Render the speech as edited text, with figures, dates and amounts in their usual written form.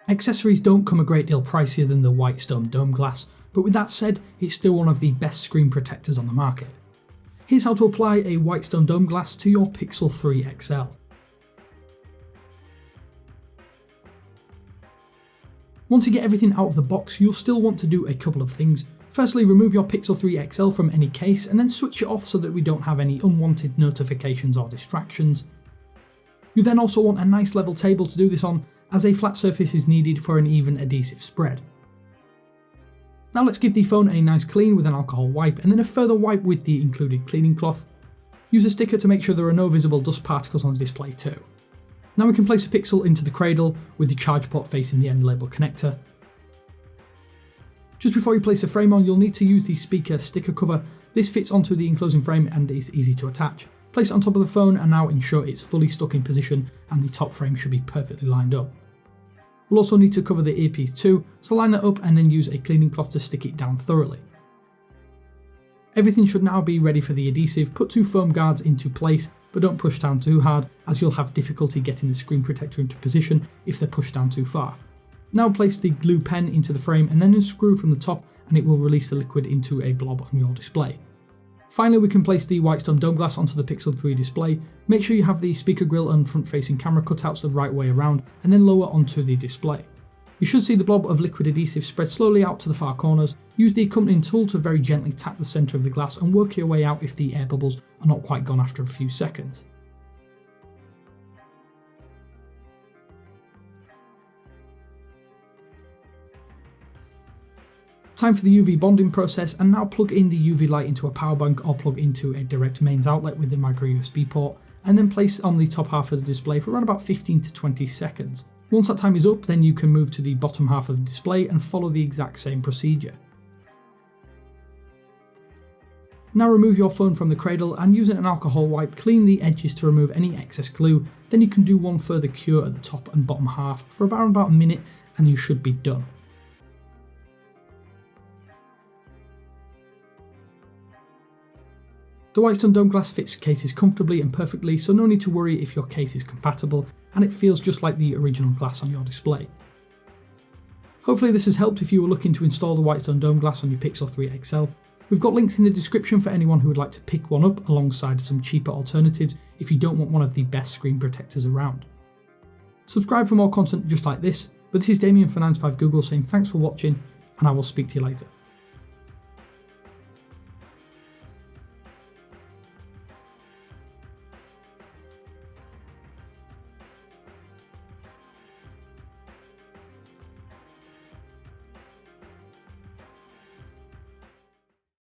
Accessories don't come a great deal pricier than the Whitestone Dome Glass, but with that said, it's still one of the best screen protectors on the market. Here's how to apply a Whitestone Dome Glass to your Pixel 3 XL. Once you get everything out of the box, you'll still want to do a couple of things. Firstly, remove your Pixel 3 XL from any case and then switch it off so that we don't have any unwanted notifications or distractions. You then also want a nice level table to do this on, as a flat surface is needed for an even adhesive spread. Now let's give the phone a nice clean with an alcohol wipe and then a further wipe with the included cleaning cloth. Use a sticker to make sure there are no visible dust particles on the display too. Now we can place the Pixel into the cradle with the charge port facing the end label connector. Just before you place the frame on, you'll need to use the speaker sticker cover. This fits onto the enclosing frame and is easy to attach. Place it on top of the phone and now ensure it's fully stuck in position and the top frame should be perfectly lined up. We'll also need to cover the earpiece too, so line it up and then use a cleaning cloth to stick it down thoroughly. Everything should now be ready for the adhesive. Put 2 foam guards into place, but don't push down too hard as you'll have difficulty getting the screen protector into position if they're pushed down too far. Now place the glue pen into the frame and then unscrew from the top and it will release the liquid into a blob on your display. Finally, we can place the Whitestone Dome Glass onto the Pixel 3 display. Make sure you have the speaker grille and front-facing camera cutouts the right way around and then lower onto the display. You should see the blob of liquid adhesive spread slowly out to the far corners. Use the accompanying tool to very gently tap the centre of the glass and work your way out if the air bubbles are not quite gone after a few seconds. Time for the UV bonding process, and now plug in the UV light into a power bank or plug into a direct mains outlet with the micro USB port, and then place it on the top half of the display for around about 15 to 20 seconds. Once that time is up, then you can move to the bottom half of the display and follow the exact same procedure. Now remove your phone from the cradle and using an alcohol wipe, clean the edges to remove any excess glue. Then you can do one further cure at the top and bottom half for about a minute and you should be done. The Whitestone Dome Glass fits cases comfortably and perfectly, so no need to worry if your case is compatible, and it feels just like the original glass on your display. Hopefully this has helped if you were looking to install the Whitestone Dome Glass on your Pixel 3 XL. We've got links in the description for anyone who would like to pick one up alongside some cheaper alternatives if you don't want one of the best screen protectors around. Subscribe for more content just like this, but this is Damien for 9to5 Google saying thanks for watching, and I will speak to you later.